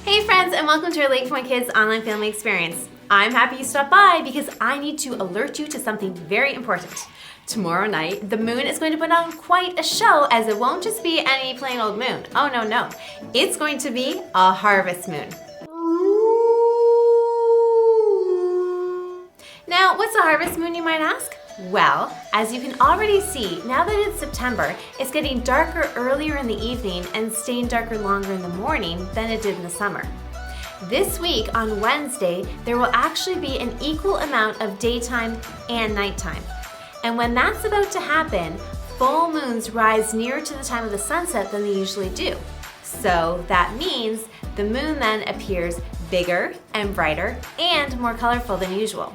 Hey friends, and welcome to our LakePoint Kids online family experience. I'm happy you stopped by because I need to alert you to something very important. Tomorrow night, the moon is going to put on quite a show, as it won't just be any plain old moon. Oh no. It's going to be a harvest moon. Now, what's a harvest moon, you might ask? Well, as you can already see, now that it's September, it's getting darker earlier in the evening and staying darker longer in the morning than it did in the summer. This week, on Wednesday, there will actually be an equal amount of daytime and nighttime. And when that's about to happen, full moons rise nearer to the time of the sunset than they usually do. So that means the moon then appears bigger and brighter and more colorful than usual.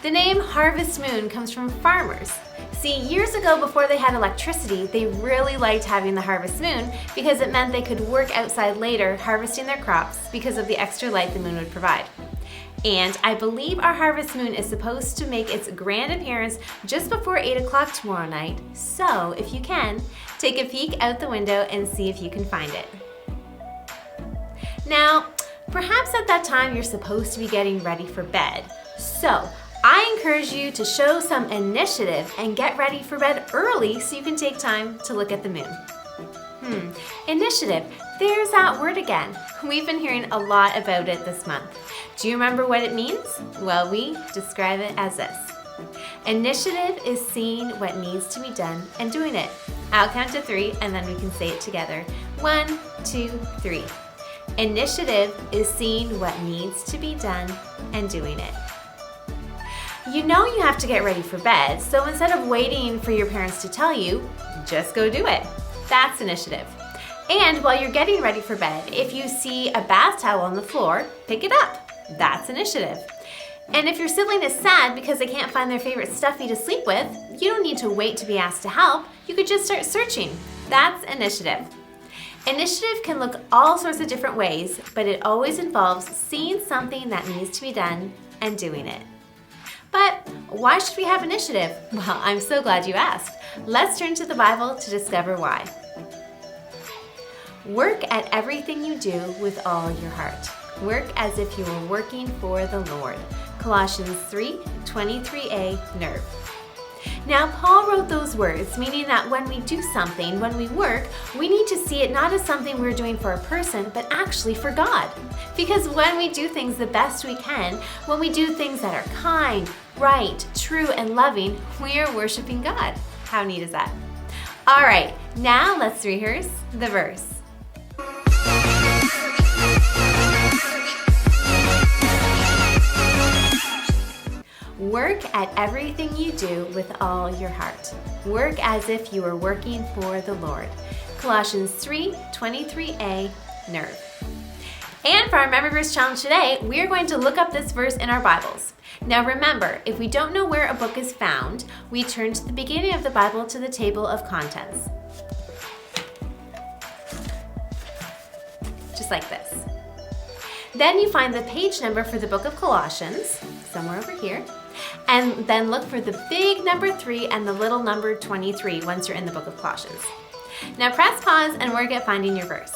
The name Harvest Moon comes from farmers. See, years ago, before they had electricity, they really liked having the harvest moon because it meant they could work outside later harvesting their crops because of the extra light the moon would provide. And I believe our harvest moon is supposed to make its grand appearance just before 8 o'clock tomorrow night. So if you can, take a peek out the window and see if you can find it. Now, perhaps at that time you're supposed to be getting ready for bed. So I encourage you to show some initiative and get ready for bed early so you can take time to look at the moon. Initiative, there's that word again. We've been hearing a lot about it this month. Do you remember what it means? Well, we describe it as this. Initiative is seeing what needs to be done and doing it. I'll count to 3 and then we can say it together. 1, 2, 3. Initiative is seeing what needs to be done and doing it. You know you have to get ready for bed, so instead of waiting for your parents to tell you, just go do it. That's initiative. And while you're getting ready for bed, if you see a bath towel on the floor, pick it up. That's initiative. And if your sibling is sad because they can't find their favorite stuffy to sleep with, you don't need to wait to be asked to help. You could just start searching. That's initiative. Initiative can look all sorts of different ways, but it always involves seeing something that needs to be done and doing it. But why should we have initiative? Well, I'm so glad you asked. Let's turn to the Bible to discover why. Work at everything you do with all your heart. Work as if you were working for the Lord. Colossians 3:23a, NERV. Now, Paul wrote those words, meaning that when we do something, when we work, we need to see it not as something we're doing for a person, but actually for God. Because when we do things the best we can, when we do things that are kind, right, true, and loving, we are worshiping God. How neat is that? All right, now let's rehearse the verse. Work at everything you do with all your heart. Work as if you were working for the Lord. Colossians 3:23a, NERV. And for our Memory Verse Challenge today, we are going to look up this verse in our Bibles. Now remember, if we don't know where a book is found, we turn to the beginning of the Bible to the table of contents. Just like this. Then you find the page number for the book of Colossians, somewhere over here, and then look for the big number 3 and the little number 23 once you're in the book of Colossians. Now press pause and work at finding your verse.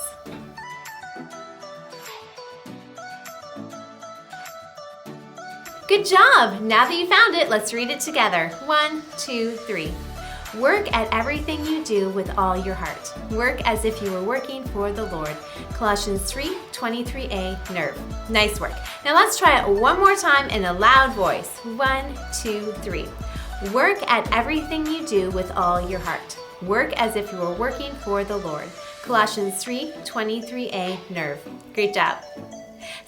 Good job! Now that you found it, let's read it together. 1, 2, 3. Work at everything you do with all your heart. Work as if you were working for the Lord. Colossians 3:23a, NERV. Nice work. Now let's try it one more time in a loud voice. 1, 2, 3. Work at everything you do with all your heart. Work as if you were working for the Lord. Colossians 3:23a, NERV. Great job.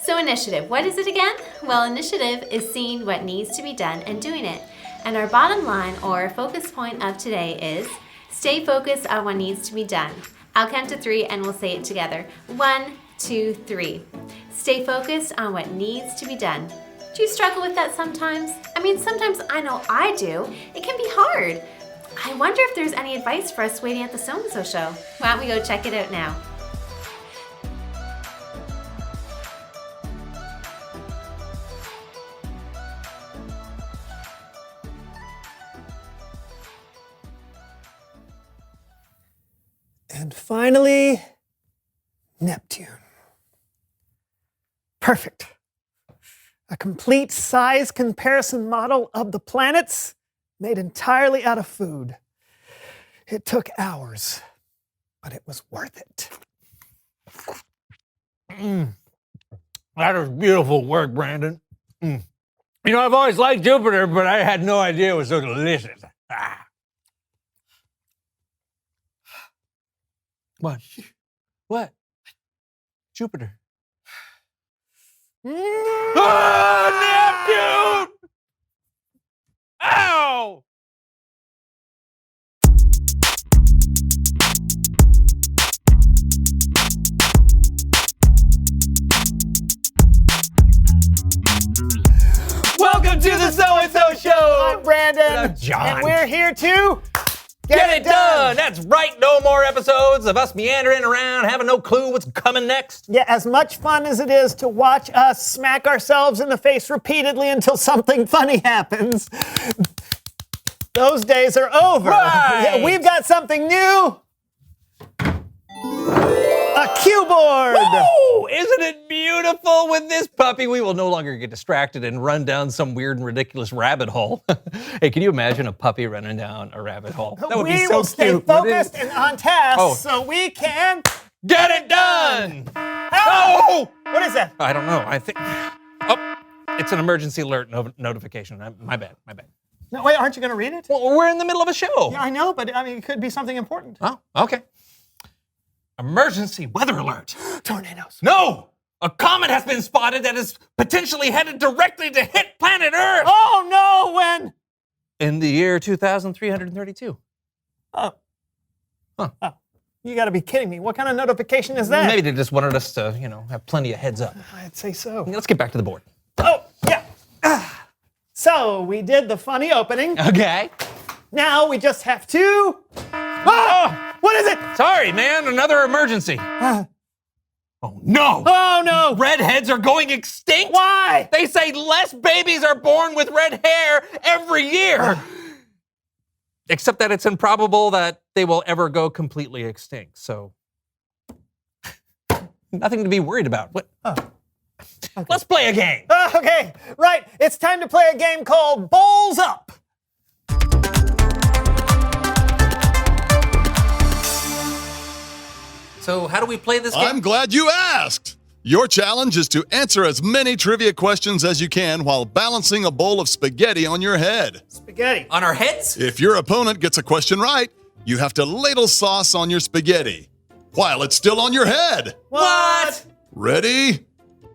So initiative, what is it again? Well, initiative is seeing what needs to be done and doing it. And our bottom line or focus point of today is stay focused on what needs to be done. I'll count to 3 and we'll say it together. 1, 2, 3. Stay focused on what needs to be done. Do you struggle with that sometimes? I mean, sometimes I know I do. It can be hard. I wonder if there's any advice for us waiting at the so-and-so show. Why don't we go check it out now? And finally, Neptune. Perfect. A complete size comparison model of the planets made entirely out of food. It took hours, but it was worth it. That was beautiful work, Brandon. You know, I've always liked Jupiter, but I had no idea it was so delicious. What? What? Jupiter. Oh, Neptune! Ow! Welcome to the So-and-So Show! I'm Brandon. And I'm John. And we're here to Get it done! That's right, no more episodes of us meandering around, having no clue what's coming next. Yeah, as much fun as it is to watch us smack ourselves in the face repeatedly until something funny happens, those days are over. Right. Yeah, we've got something new. A cue board! Woo! Isn't it beautiful? With this puppy, we will no longer get distracted and run down some weird and ridiculous rabbit hole. Hey, can you imagine a puppy running down a rabbit hole? That would be so will stay cute. focused and on task so we can Get it done! Oh! What is that? I don't know. I think. Oh, it's an emergency alert notification. My bad. No, wait, aren't you going to read it? Well, we're in the middle of a show. Yeah, I know, but I mean, it could be something important. Oh, okay. Emergency weather alert. Tornadoes. No! A comet has been spotted that is potentially headed directly to hit planet Earth! Oh no, when? In the year 2332. Oh. Huh. Oh. You gotta be kidding me. What kind of notification is that? Maybe they just wanted us to, have plenty of heads up. I'd say so. Let's get back to the board. Oh, yeah. So, we did the funny opening. Okay. Now we just have to... Oh! What is it? Sorry, man. Another emergency. Oh, no. Oh, no. Redheads are going extinct? Why? They say less babies are born with red hair every year. Except that it's improbable that they will ever go completely extinct. So, nothing to be worried about. What? Oh. Okay. Let's play a game. Okay, right. It's time to play a game called Bowls Up. So how do we play this game? I'm glad you asked. Your challenge is to answer as many trivia questions as you can while balancing a bowl of spaghetti on your head. Spaghetti. On our heads? If your opponent gets a question right, you have to ladle sauce on your spaghetti while it's still on your head. What? Ready?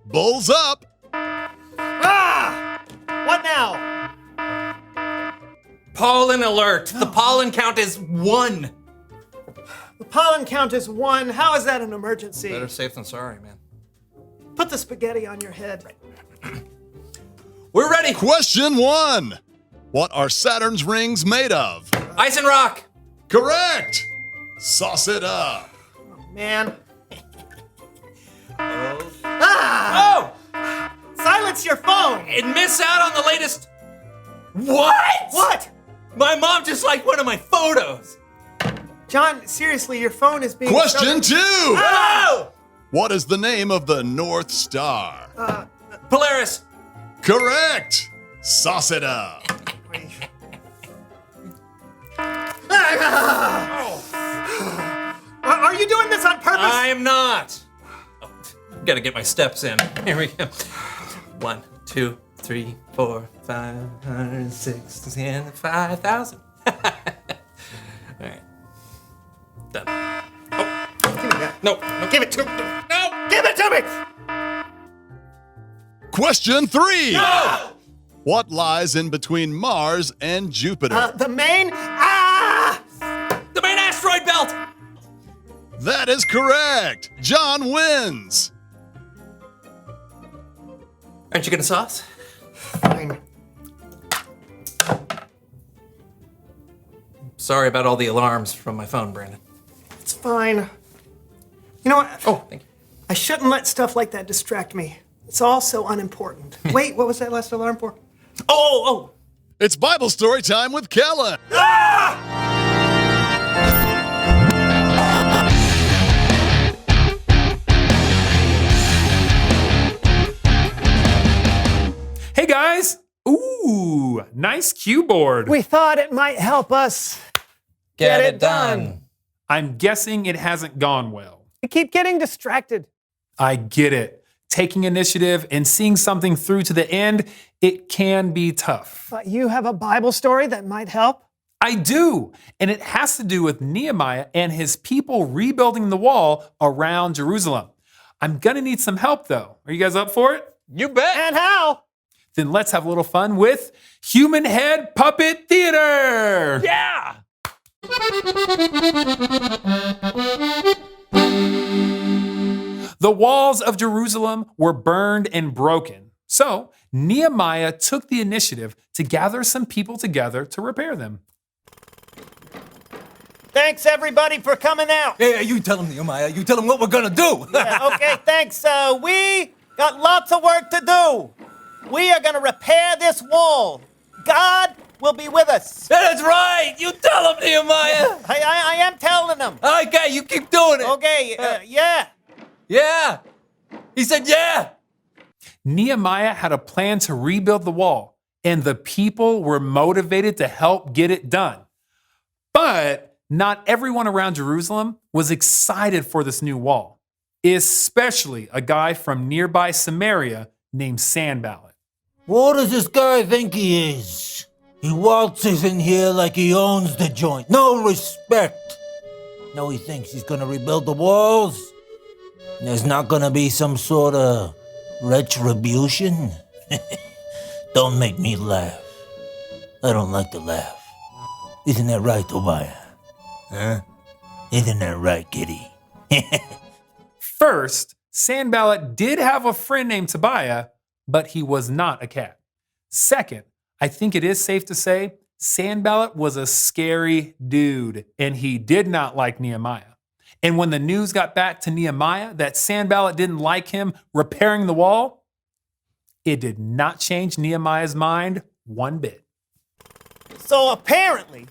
Bowls up. Ah! What now? Pollen alert. The pollen count is 1. The pollen count is 1. How is that an emergency? Better safe than sorry, man. Put the spaghetti on your head. We're ready. Question 1. What are Saturn's rings made of? Ice and rock. Correct. Sauce it up. Man. Oh! Silence your phone. And miss out on the latest. What? What? My mom just liked one of my photos. John, seriously, your phone is being... Question 2. Oh! What is the name of the North Star? Polaris. Correct. Sauce it up. Are you doing this on purpose? I am not. Oh, gotta get my steps in. Here we go. 1, 2, 3, 4, 5, 6, 10, 5,000. All right. Done. Oh. Give me that. No. Give it to me. No. Give it to me. Question 3. No. What lies in between Mars and Jupiter? The main... The main asteroid belt. That is correct. John wins. Aren't you gonna sauce? Fine. Sorry about all the alarms from my phone, Brandon. It's fine. You know what? Oh, thank you. I shouldn't let stuff like that distract me. It's all so unimportant. Wait, what was that last alarm for? Oh. It's Bible story time with Kellen. Ooh, nice cue board. We thought it might help us Get it done. I'm guessing it hasn't gone well. We keep getting distracted. I get it. Taking initiative and seeing something through to the end, it can be tough. But you have a Bible story that might help? I do, and it has to do with Nehemiah and his people rebuilding the wall around Jerusalem. I'm gonna need some help though. Are you guys up for it? You bet. And how? Then let's have a little fun with Human Head Puppet Theater. Yeah. The walls of Jerusalem were burned and broken. So Nehemiah took the initiative to gather some people together to repair them. Thanks, everybody, for coming out. Yeah, you tell him, Nehemiah. You tell him what we're gonna do. Yeah, okay, thanks. We got lots of work to do. We are going to repair this wall. God will be with us. That's right. You tell him, Nehemiah. I am telling them. Okay, you keep doing it. Okay, yeah. Yeah. He said, yeah. Nehemiah had a plan to rebuild the wall, and the people were motivated to help get it done. But not everyone around Jerusalem was excited for this new wall, especially a guy from nearby Samaria named Sanballat. What does this guy think he is? He waltzes in here like he owns the joint. No respect. No, he thinks he's gonna rebuild the walls. There's not gonna be some sort of retribution. Don't make me laugh. I don't like to laugh. Isn't that right, Tobiah? Huh? Isn't that right, kitty? First, Sanballat did have a friend named Tobiah, but he was not a cat. Second, I think it is safe to say Sanballat was a scary dude, and he did not like Nehemiah. And when the news got back to Nehemiah that Sanballat didn't like him repairing the wall, it did not change Nehemiah's mind one bit. So apparently,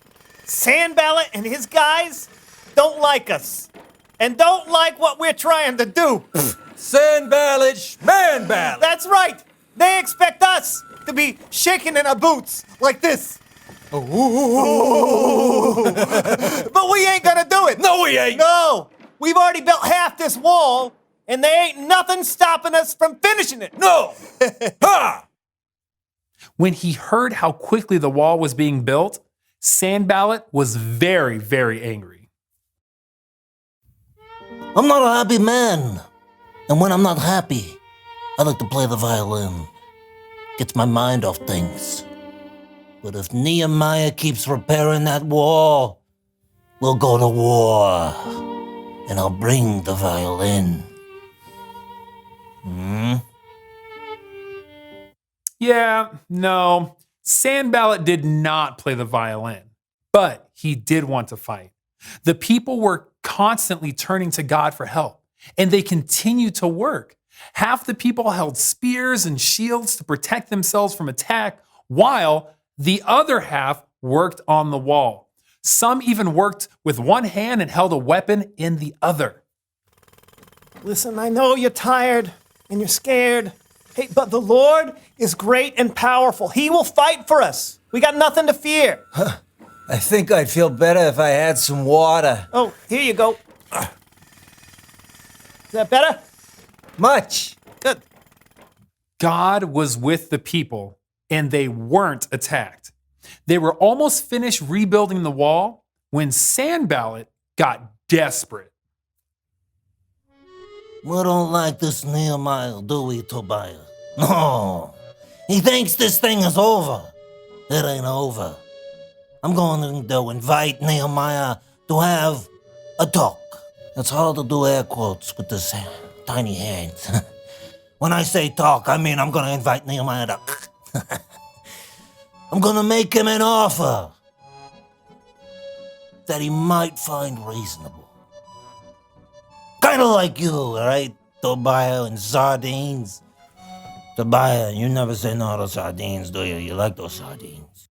Sanballat and his guys don't like us and don't like what we're trying to do. Sanballat, man ballad. That's right. They expect us to be shaking in our boots like this. But we ain't gonna do it. No, we ain't. No. We've already built half this wall, and there ain't nothing stopping us from finishing it. No. Ha! When he heard how quickly the wall was being built, Sanballat was very, very angry. I'm not a happy man. And when I'm not happy, I like to play the violin. Gets my mind off things. But if Nehemiah keeps repairing that wall, we'll go to war. And I'll bring the violin. Yeah, no, Sanballat did not play the violin, but he did want to fight. The people were constantly turning to God for help, and they continued to work. Half the people held spears and shields to protect themselves from attack, while the other half worked on the wall. Some even worked with one hand and held a weapon in the other. Listen, I know you're tired and you're scared. Hey, but the Lord is great and powerful. He will fight for us. We got nothing to fear. I think I'd feel better if I had some water. Oh, here you go. Is that better? Much. Good. God was with the people, and they weren't attacked. They were almost finished rebuilding the wall when Sanballat got desperate. We don't like this Nehemiah, do we, Tobiah? No. He thinks this thing is over. It ain't over. I'm going to invite Nehemiah to have a talk. It's hard to do air quotes with this tiny hands. When I say talk, I mean I'm going to invite Nehemiah to... I'm going to make him an offer that he might find reasonable. Kind of like you, right? Tobiah and sardines. Tobiah, you never say no to sardines, do you? You like those sardines.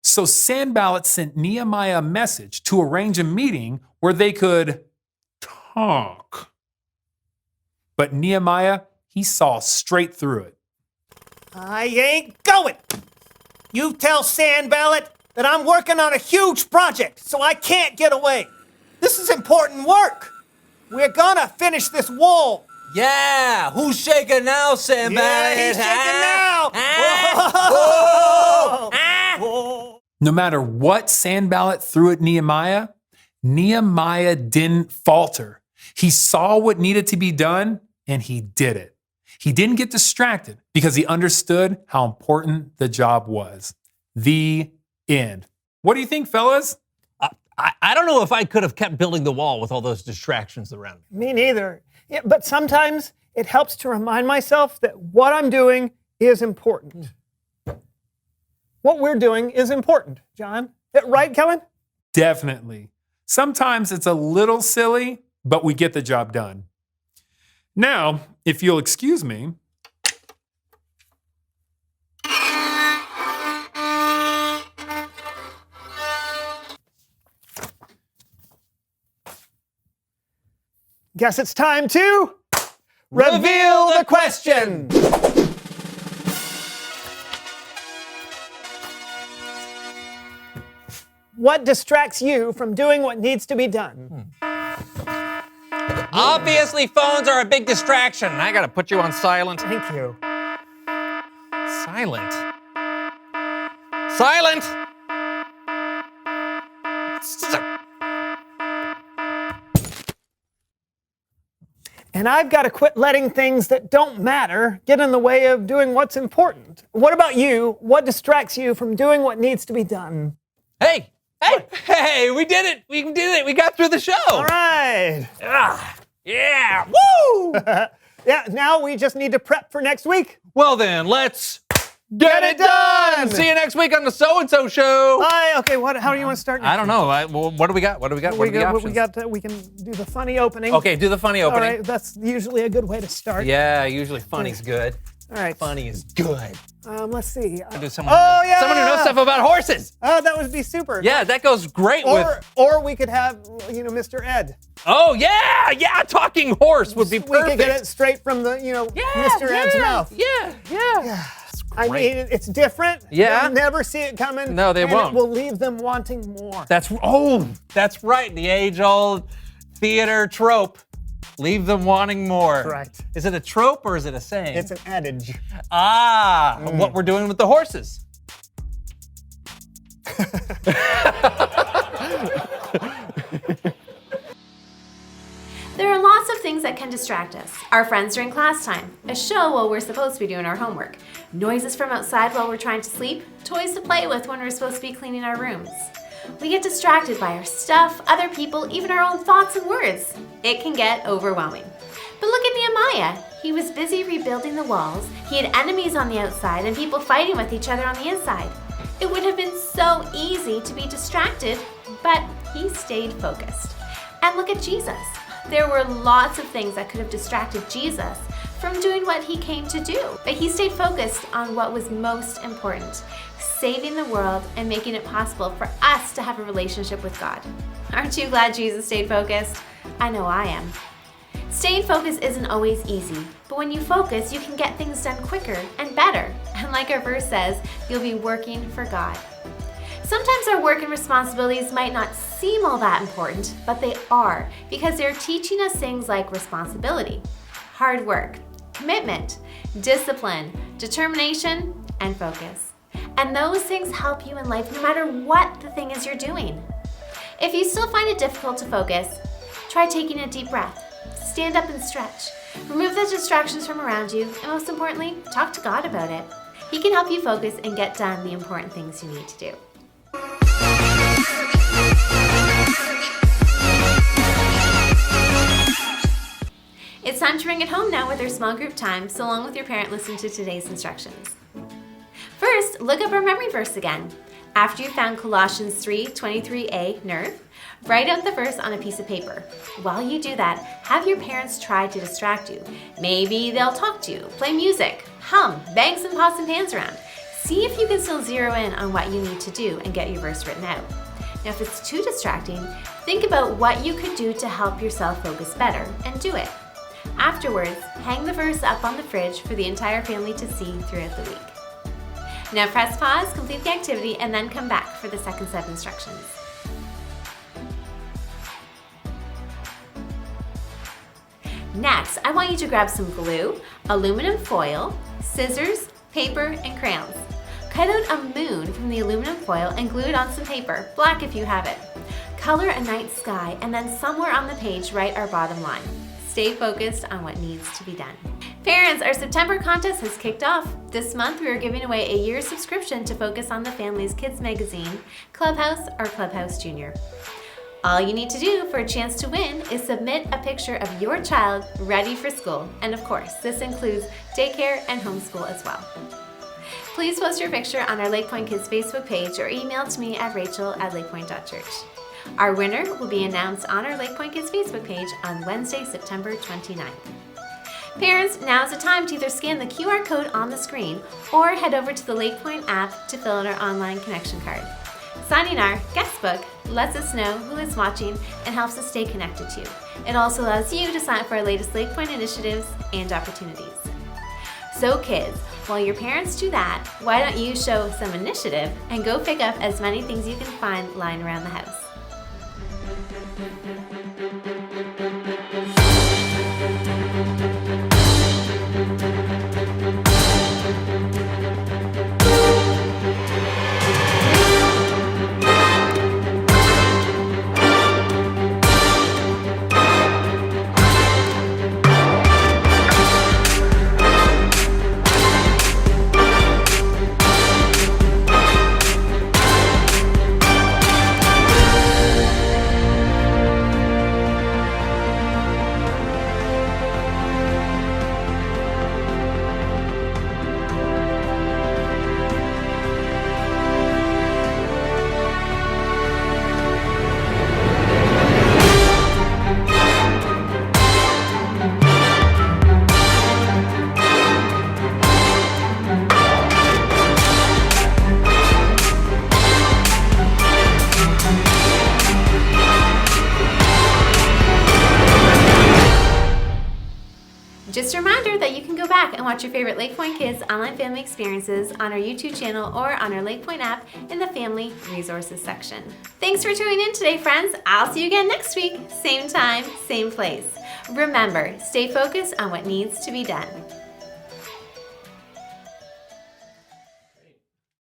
So Sanballat sent Nehemiah a message to arrange a meeting where they could talk. But Nehemiah, he saw straight through it. I ain't going. You tell Sanballat that I'm working on a huge project, so I can't get away. This is important work. We're gonna finish this wall. Yeah, who's shaking now, Sanballat? Yeah, he's shaking now. Whoa. No matter what Sanballat threw at Nehemiah, Nehemiah didn't falter. He saw what needed to be done and he did it. He didn't get distracted because he understood how important the job was. The end. What do you think, fellas? I don't know if I could have kept building the wall with all those distractions around me. Me neither. Yeah, but sometimes it helps to remind myself that what I'm doing is important. What we're doing is important, John. Right, Kellen? Definitely. Sometimes it's a little silly, but we get the job done. Now, if you'll excuse me. Guess it's time to reveal the question. What distracts you from doing what needs to be done? Obviously, phones are a big distraction. I gotta put you on silent. Thank you. Silent. Silent! And I've got to quit letting things that don't matter get in the way of doing what's important. What about you? What distracts you from doing what needs to be done? Hey! We did it! We did it! We got through the show! All right. Yeah! Woo! Yeah, now we just need to prep for next week. Well then, let's Get it done! See you next week on the So-and-So Show! Bye. Okay, how do you want to start? I don't know. What do we got? What are the options? We can do the funny opening. Okay, do the funny opening. All right, that's usually a good way to start. Yeah, usually funny's good. All right. Funny is good. Let's see. Do someone yeah! Someone who knows stuff about horses. Oh, that would be super. Yeah, that goes great with. Or we could have, Mr. Ed. Oh yeah, talking horse would be perfect. We could get it straight from the, Mr. Ed's mouth. Yeah. I mean, it's different. Yeah. They'll never see it coming. No, they won't. It will leave them wanting more. That's right. The age-old theater trope. Leave them wanting more. Right. Is it a trope or is it a saying? It's an adage. What we're doing with the horses. There are lots of things that can distract us. Our friends during class time, a show while we're supposed to be doing our homework, noises from outside while we're trying to sleep, toys to play with when we're supposed to be cleaning our rooms. We get distracted by our stuff, other people, even our own thoughts and words. It can get overwhelming. But look at Nehemiah. He was busy rebuilding the walls, he had enemies on the outside and people fighting with each other on the inside. It would have been so easy to be distracted, but he stayed focused. And look at Jesus. There were lots of things that could have distracted Jesus from doing what he came to do, but he stayed focused on what was most important, saving the world and making it possible for us to have a relationship with God. Aren't you glad Jesus stayed focused? I know I am. Staying focused isn't always easy, but when you focus, you can get things done quicker and better. And like our verse says, you'll be working for God. Sometimes our work and responsibilities might not seem all that important, but they are, because they're teaching us things like responsibility, hard work, commitment, discipline, determination, and focus. And those things help you in life no matter what the thing is you're doing. If you still find it difficult to focus, try taking a deep breath, stand up and stretch, remove the distractions from around you, and most importantly, talk to God about it. He can help you focus and get done the important things you need to do. It's time to bring it home now with our small group time, so along with your parent, listen to today's instructions. First, look up our memory verse again. After you found Colossians 3:23a, nerve, write out the verse on a piece of paper. While you do that, have your parents try to distract you. Maybe they'll talk to you, play music, hum, bang some pots and pans around. See if you can still zero in on what you need to do and get your verse written out. Now, if it's too distracting, think about what you could do to help yourself focus better and do it. Afterwards, hang the verse up on the fridge for the entire family to see throughout the week. Now press pause, complete the activity, and then come back for the second set of instructions. Next, I want you to grab some glue, aluminum foil, scissors, paper, and crayons. Cut out a moon from the aluminum foil and glue it on some paper, black if you have it. Color a night sky, and then somewhere on the page write our bottom line. Stay focused on what needs to be done. Parents, our September contest has kicked off. This month we are giving away a year's subscription to Focus on the Family's Kids magazine, Clubhouse or Clubhouse Junior. All you need to do for a chance to win is submit a picture of your child ready for school. And of course, this includes daycare and homeschool as well. Please post your picture on our LakePoint Kids Facebook page or email to me at rachel@lakepoint.church. Our winner will be announced on our LakePoint Kids Facebook page on Wednesday, September 29th. Parents, now is the time to either scan the QR code on the screen or head over to the LakePoint app to fill in our online connection card. Signing our guest book lets us know who is watching and helps us stay connected to you. It also allows you to sign up for our latest LakePoint initiatives and opportunities. So kids, while your parents do that, why don't you show some initiative and go pick up as many things you can find lying around the house. Just a reminder that you can go back and watch your favorite LakePoint Kids online family experiences on our YouTube channel or on our LakePoint app in the Family Resources section. Thanks for tuning in today, friends. I'll see you again next week, same time, same place. Remember, stay focused on what needs to be done.